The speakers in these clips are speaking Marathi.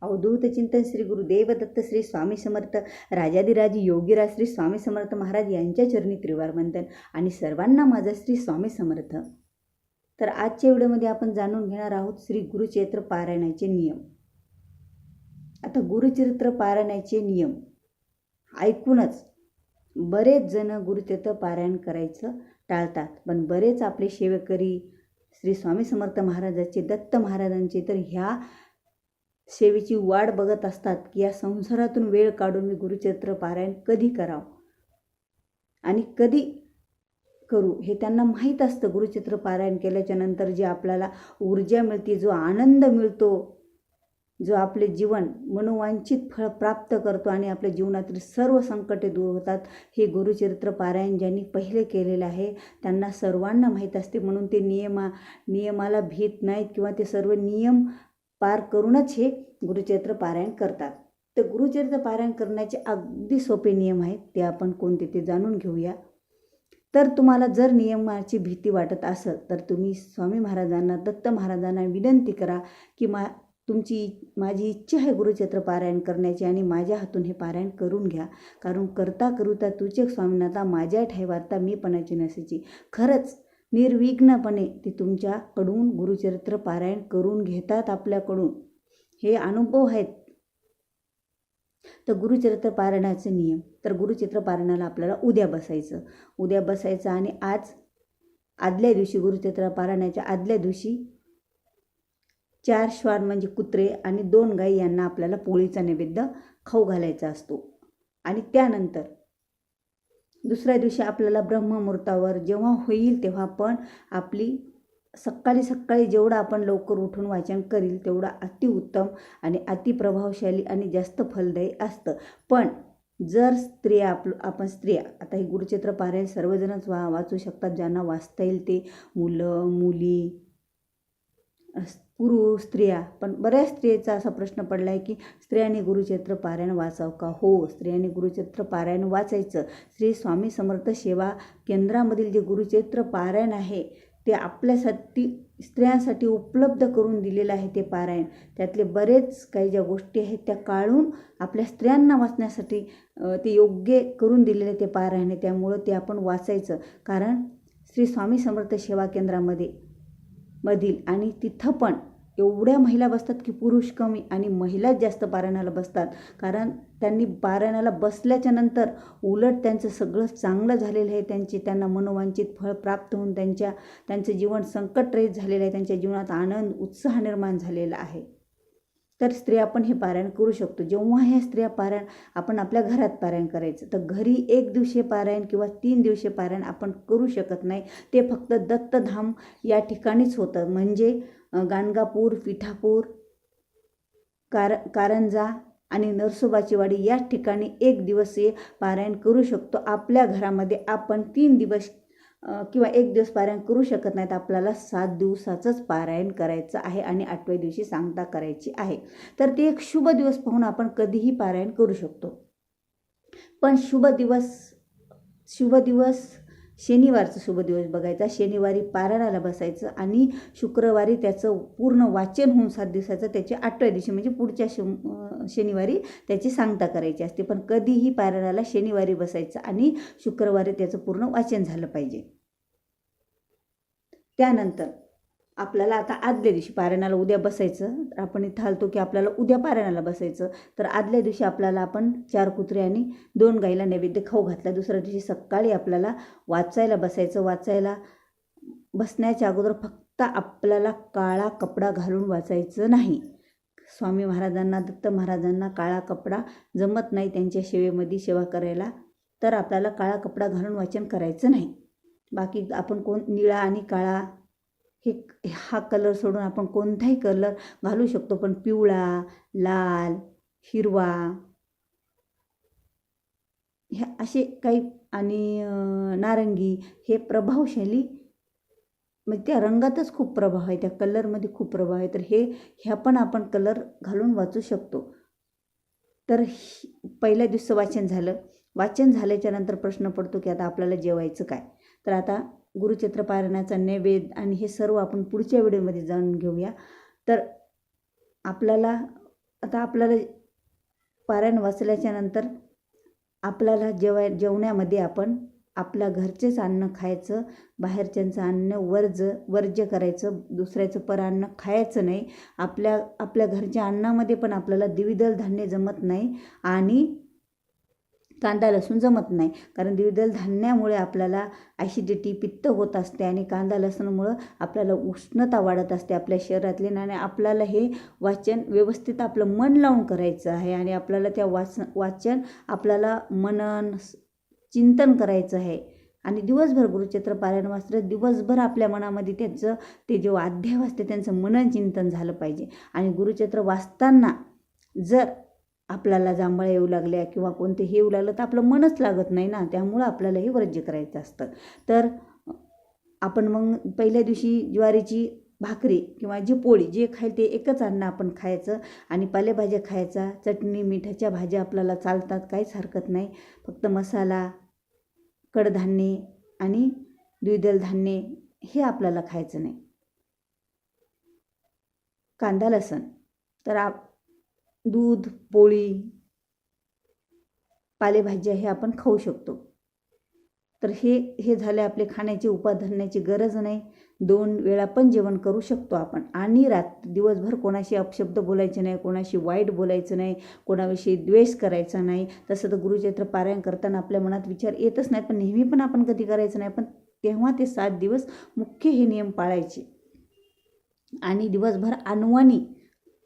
अवधूत चिंतन श्री गुरुदेव दत्त श्री स्वामी समर्थ राजाधिराज योगीराज श्री स्वामी समर्थ महाराज यांच्या चरणी त्रिवार वंदन आणि सर्वांना माझा श्री स्वामी समर्थ. तर आजच्या व्हिडिओमध्ये आपण जाणून घेणार आहोत श्री गुरुचरित्र पारायणाचे नियम. आता गुरुचरित्र पारायणाचे नियम ऐकूनच बरेच जण गुरुचरित्र पारायण करायचं टाळतात, पण बरेच आपले सेवेकरी श्री स्वामी समर्थ महाराजांचे दत्त महाराजांचे तर ह्या सेवेची वाट बघत असतात की या संसारातून वेळ काढून मी गुरुचरित्र पारायण कधी करावं आणि कधी करू हे त्यांना माहीत असतं. गुरुचरित्र पारायण केल्याच्या नंतर जे आपल्याला ऊर्जा मिळते, जो आनंद मिळतो, जो आपले जीवन मनोवांछित फळ प्राप्त करतो आणि आपल्या जीवनातील सर्व संकटे दूर होतात, हे गुरुचरित्र पारायण ज्यांनी पहिले केलेलं आहे त्यांना सर्वांना माहीत असते. म्हणून ते नियमाला भीत नाहीत किंवा ते सर्व नियम पार करूनच हे गुरुचरित्र पारायण करतात. तर गुरुचरित्र पारायण करण्याचे अगदी सोपे नियम आहेत, ते आपण कोणते ते जाणून घेऊया. तर तुम्हाला जर नियमाची भीती वाटत असेल तर तुम्ही स्वामी महाराजांना दत्त महाराजांना विनंती करा की माझी इच्छा आहे गुरुचरित्र पारायण करण्याची आणि माझ्या हातून हे पारायण करून घ्या. कारण करता करूता तुझे स्वामीनाथा माझ्या ठेवार्ता मी पणाची नसेची. खरंच निर्विघ्नपणे ते तुमच्याकडून गुरुचरित्र पारायण करून घेतात आपल्याकडून, हे अनुभव आहेत. तर गुरुचरित्र पारायणाचे नियम. तर गुरुचरित्र पारायणाला आपल्याला उद्या बसायचं आणि आदल्या दिवशी गुरुचरित्र पारायणाच्या आदल्या दिवशी 4 श्वान म्हणजे कुत्रे आणि 2 गाई यांना आपल्याला पोळीचा नैवेद्य खाऊ घालायचा असतो. आणि त्यानंतर दुसऱ्या दिवशी आपल्याला ब्रह्ममुहूर्तावर जेव्हा होईल तेव्हा पण आपली सकाळी जेवढं आपण लवकर उठून वाचन करील तेवढं अतिउत्तम आणि अतिप्रभावशाली आणि जास्त फलदायी असतं. पण जर आपण स्त्रिया, आता हे गुरुचरित्र पारायण सर्वजणच वाचू शकतात, ज्यांना वाचता येईल ते, मुलं मुली पुरुष स्त्रिया. पण बऱ्याच स्त्रियांचा असा प्रश्न पडला आहे की स्त्रियांनी गुरुचरित्र पारायण वाचावं का? हो, स्त्रियांनी गुरुचरित्र पारायण वाचायचं. श्री स्वामी समर्थ सेवा केंद्रामधील जे गुरुचरित्र पारायण आहे ते आपल्यासाठी स्त्रियांसाठी उपलब्ध करून दिलेलं आहे. ते पारायण त्यातले बरेच काही ज्या गोष्टी आहेत त्या काढून आपल्या स्त्रियांना वाचण्यासाठी ते योग्य करून दिलेले ते पारायण आहे. त्यामुळं ते आपण वाचायचं. कारण श्री स्वामी समर्थ सेवा केंद्रामधील आणि तिथं पण एवढ्या महिला बसतात की पुरुष कमी आणि महिलाच जास्त पारायणाला बसतात. कारण त्यांनी पारायणाला बसल्याच्या नंतर उलट त्यांचं सगळं चांगलं झालेलं आहे. त्यांना मनोवांछित फळ प्राप्त होऊन त्यांचं जीवन संकटरहित झालेलं आहे. त्यांच्या जीवनात आनंद उत्साह निर्माण झालेला आहे. तर स्त्रिया पण हे पारायण करू शकतो. जेव्हा ह्या स्त्रिया पारायण आपण आपल्या घरात पारायण करायचं, तर घरी 1 दिवशीय पारायण किंवा 3 दिवशीय पारायण आपण करू शकत नाही. ते फक्त दत्तधाम या ठिकाणीच होतं. म्हणजे गाणगापूर, पिठापूर, कारंजा आणि नरसोबाची वाडी या ठिकाणी 1 दिवसीय पारायण करू शकतो. आपल्या घरामध्ये आपण 3 दिवस किंवा 1 दिवस पारायण करू शकत नाहीत. आपल्याला 7 दिवसाचंच पारायण करायचं आहे आणि 8व्या दिवशी सांगता करायची आहे. तर ते एक शुभ दिवस पाहून आपण कधीही पारायण करू शकतो. पण शुभ दिवस शनिवारचा शुभ दिवस बघायचा. शनिवारी पारायणाला बसायचं आणि शुक्रवारी त्याचं पूर्ण वाचन होऊन 7 दिवसाचं त्याच्या 8व्या दिवशी म्हणजे पुढच्या शनिवारी त्याची सांगता करायची असते. पण कधीही पारायणाला शनिवारी बसायचं आणि शुक्रवारी त्याचं पूर्ण वाचन झालं पाहिजे. त्यानंतर आपल्याला आता आदल्या दिवशी पारायणाला उद्या बसायचं. आपण इथं आलतो की आपल्याला उद्या पारायणाला बसायचं. तर आदल्या दिवशी आपण 4 कुत्रे आणि 2 गाईला नैवेद्य खाऊ घातला. दुसऱ्या दिवशी सकाळी आपल्याला वाचायला बसायचं. वाचायला बसण्याच्या अगोदर फक्त आपल्याला काळा कपडा घालून वाचायचं नाही. स्वामी महाराजांना दत्त महाराजांना काळा कपडा जमत नाही त्यांच्या सेवा करायला, तर आपल्याला काळा कपडा घालून वाचन करायचं नाही. बाकी आपण निळा आणि काळा हा कलर सोडून आपण कोणताही कलर घालू शकतो. पण पिवळा, लाल, हिरवा ह्या असे काही आणि नारंगी हे प्रभावशाली, म्हणजे त्या रंगातच खूप प्रभाव आहे, त्या कलरमध्ये खूप प्रभाव आहे. तर ह्या पण आपण कलर घालून वाचू शकतो. तर पहिल्या दिवसाचं वाचन झालं. वाचन झाल्याच्या नंतर प्रश्न पडतो की आता आपल्याला जेवायचं काय? तर आता गुरुचरित्र पारायणाचा नैवेद्य आणि हे सर्व आपण पुढच्या व्हिडिओमध्ये जाणून घेऊया. तर आपल्याला आता आपल्याला पारायण वाचल्याच्या नंतर आपल्याला जेवण्यामध्ये आपण आपल्या घरचेच अन्न खायचं, बाहेरच्यांचं अन्न वर्ज्य करायचं, दुसऱ्याचं परान्न खायचं नाही. आपल्या घरच्या अन्नामध्ये पण आपल्याला द्विदल धान्य जमत नाही आणि कांदा लसूण जमत नाही, कारण द्विदल धान्यामुळे आपल्याला ॲसिडिटी पित्त होत असते आणि कांदा लसूणमुळं आपल्याला उष्णता वाढत असते आपल्या शरीरातली. आणि आपल्याला हे वाचन व्यवस्थित आपलं मन लावून करायचं आहे आणि आपल्याला त्या वाचन आपल्याला मनन चिंतन करायचं आहे. आणि दिवसभर गुरुचरित्र पारायण वाचलं, दिवसभर आपल्या मनामध्ये त्यांचं ते जे अध्याय वाचते त्यांचं मनन चिंतन झालं पाहिजे. आणि गुरुचरित्र वाचताना जर आपल्याला जांभळ्या येऊ लागल्या किंवा कोणते हे येऊ लागलं तर आपलं मनच लागत नाही ना, त्यामुळं आपल्याला हे वर्ज्य करायचं असतं. तर आपण मग पहिल्या दिवशी ज्वारीची भाकरी किंवा जी पोळी जे खाईल ते एकच अन्न आपण खायचं आणि पालेभाज्या खायचा, चटणी मिठाच्या भाज्या आपल्याला चालतात, काहीच हरकत नाही. फक्त मसाला, कडधान्ये आणि द्विदल धान्ये हे आपल्याला खायचं नाही. कांदा लसण तर दूध, पोळी, पालेभाज्या हे आपण खाऊ शकतो. तर हे झाले आपले खाण्याचे उपाय. धरण्याची गरज नाही, 2 वेळा पण जेवण करू शकतो आपण. आणि दिवसभर कोणाशी अपशब्द बोलायचे नाही, कोणाशी वाईट बोलायचं नाही, कोणाविषयी द्वेष करायचा नाही. तसं तर गुरुचरित्र पारायण करताना आपल्या मनात विचार येतच नाही, पण नेहमी पण आपण कधी करायचं नाही. पण तेव्हा ते 7 दिवस मुख्य हे नियम पाळायचे. आणि दिवसभर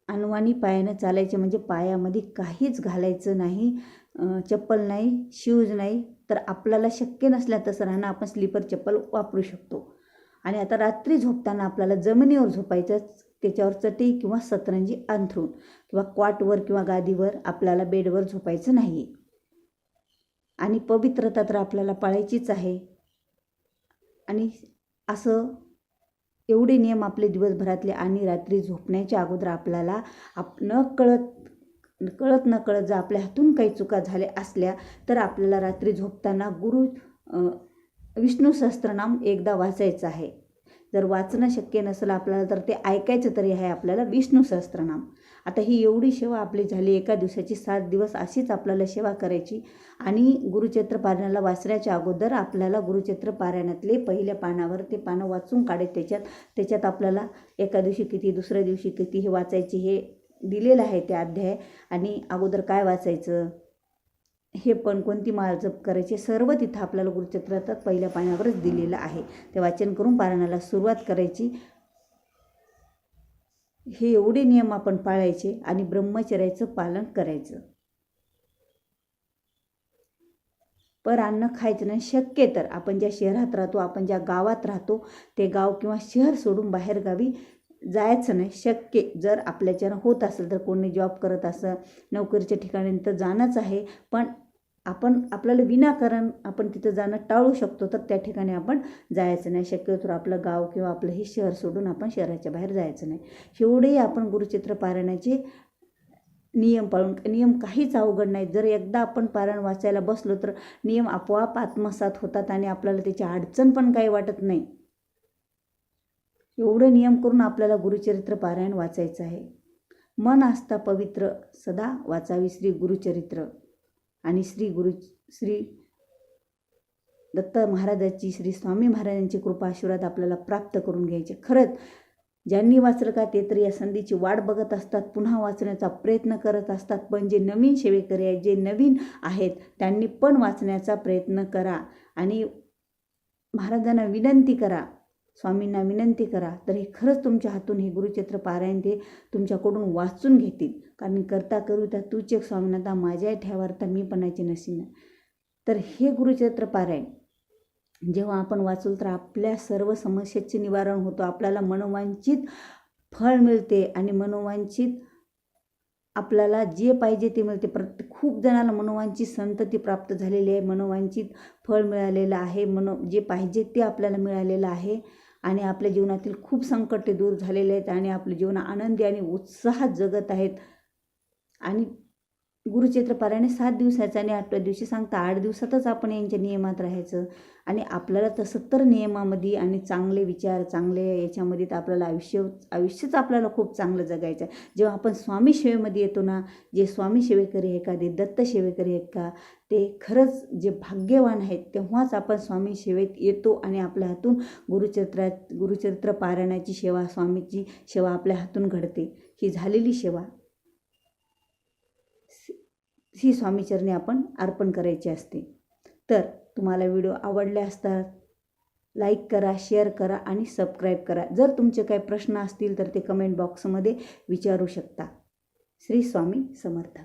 अनवाणी पायानं चालायचे, म्हणजे पायामध्ये काहीच घालायचं नाही, चप्पल नाही, शूज नाही. तर आपल्याला शक्य नसल्या तसं राहणं आपण स्लीपर चप्पल वापरू शकतो. आणि आता रात्री झोपताना आपल्याला जमिनीवर झोपायचं, त्याच्यावर चटई किंवा सतरंजी अंथरून किंवा क्वाटवर किंवा गादीवर आपल्याला बेडवर झोपायचं नाही. आणि पवित्रता तर आपल्याला पाळायचीच आहे. आणि असं एवढे नियम आपले दिवसभरातले. आणि रात्री झोपण्याच्या अगोदर आपल्याला कळत जर आपल्या हातून काही चुका झाल्या असल्या तर आपल्याला रात्री झोपताना विष्णू सहस्त्रनाम एकदा वाचायचं आहे. जर वाचणं शक्य नसेल आपल्याला तर ते ऐकायचं तरी आहे आपल्याला विष्णू सहस्त्रनाम. आता ही एवढी सेवा आपली झाली, एका दिवसाची 7 दिवस अशीच आपल्याला सेवा करायची. आणि गुरुचरित्र पारायणाला वाचण्याच्या अगोदर आपल्याला गुरुचरित्र पारायणातले पहिल्या पानावर ते पानं वाचून काढत त्याच्यात आपल्याला एका दिवशी किती, दुसऱ्या दिवशी किती हे वाचायचे हे दिलेलं आहे ते अध्याय. आणि अगोदर काय वाचायचं हे पण, कोणती माळ जप करायची, सर्व तिथं आपल्याला गुरुचरित्रात पहिल्या पानावरच दिलेलं आहे. ते वाचन करून पारायणाला सुरुवात करायची. हे एवढे नियम आपण पाळायचे आणि ब्रह्मचर्याचं पालन करायचं. पर अन्न खायचं नाही. शक्य तर आपण ज्या शहरात राहतो, आपण ज्या गावात राहतो ते गाव किंवा शहर सोडून बाहेर गावी जायचं नाही. शक्य जर आपल्याच्यानं होत असेल तर, कोणी जॉब करत असं नोकरीच्या ठिकाणी तर जाणंच आहे, पण आपल्याला विनाकारण आपण तिथं जाणं टाळू शकतो तर त्या ठिकाणी आपण जायचं नाही. शक्यतो आपलं गाव किंवा आपलं हे शहर सोडून आपण शहराच्या बाहेर जायचं नाही. एवढेही आपण गुरुचरित्र पारायणाचे नियम पाळून, नियम काहीच अवघड नाही. जर एकदा आपण पारायण वाचायला बसलो तर नियम आपोआप आत्मसात होतात आणि आपल्याला त्याची अडचण पण काही वाटत नाही. एवढं नियम करून आपल्याला गुरुचरित्र पारायण वाचायचं आहे. मन आस्था पवित्र सदा वाचावी श्री गुरुचरित्र. आणि श्री दत्त महाराजाची, श्री स्वामी महाराजांची कृपा आशीर्वाद आपल्याला प्राप्त करून घ्यायचे. खरंच ज्यांनी वाचलं का ते तर या संधीची वाट बघत असतात, पुन्हा वाचण्याचा प्रयत्न करत असतात. पण जे नवीन सेवेकरी आहेत, जे नवीन आहेत, त्यांनी पण वाचण्याचा प्रयत्न करा आणि महाराजांना विनंती करा, स्वामींना विनंती करा. तर हे खरंच तुमच्या हातून हे गुरुचरित्र पारायण ते तुमच्याकडून वाचून घेतील. कारण करता करू त्या तूच एक स्वामीनाथा, माझ्या ठेवार मी पणाचे नसीन. तर हे गुरुचरित्र पारायण जेव्हा आपण वाचू तर आपल्या सर्व समस्येचे निवारण होतं, आपल्याला मनोवांछित फळ मिळते आणि मनोवांछित आपल्याला जे पाहिजे ते मिळते. खूप जणांना मनोवांछित संतती प्राप्त झालेली आहे, मनोवांछित फळ मिळालेलं आहे, जे पाहिजे ते आपल्याला मिळालेलं आहे. आणि आपल्या जीवनातील खूप संकटे दूर झालेले आहेत आणि आपले जीवन आनंदी आणि उत्साहात जगत आहेत. आणि गुरुचरित्र पारायण 7 दिवसाचं आणि 8व्या दिवशी सांगता 8 दिवसातच आपण यांच्या नियमात राहायचं. आणि आपल्याला तसं तर नियमामध्ये आणि चांगले विचार चांगले याच्यामध्ये तर आपल्याला आयुष्यच आपल्याला खूप चांगलं जगायचं आहे. जेव्हा आपण स्वामी सेवेमध्ये येतो ना, जे स्वामी सेवेकरी एखादे दत्त सेवेकरी आहेत का, ते खरंच जे भाग्यवान आहेत, तेव्हाच आपण स्वामी सेवेत येतो आणि आपल्या हातून गुरुचरित्र पारायणाची सेवा, स्वामीची सेवा आपल्या हातून घडते. ही झालेली सेवा ही स्वामीचरणी आपण अर्पण करायची असते. तर तुम्हाला व्हिडिओ आवडले असतात लाईक करा, शेअर करा आणि सबस्क्राईब करा. जर तुमचे काही प्रश्न असतील तर ते कमेंट बॉक्समध्ये विचारू शकता. श्री स्वामी समर्थ.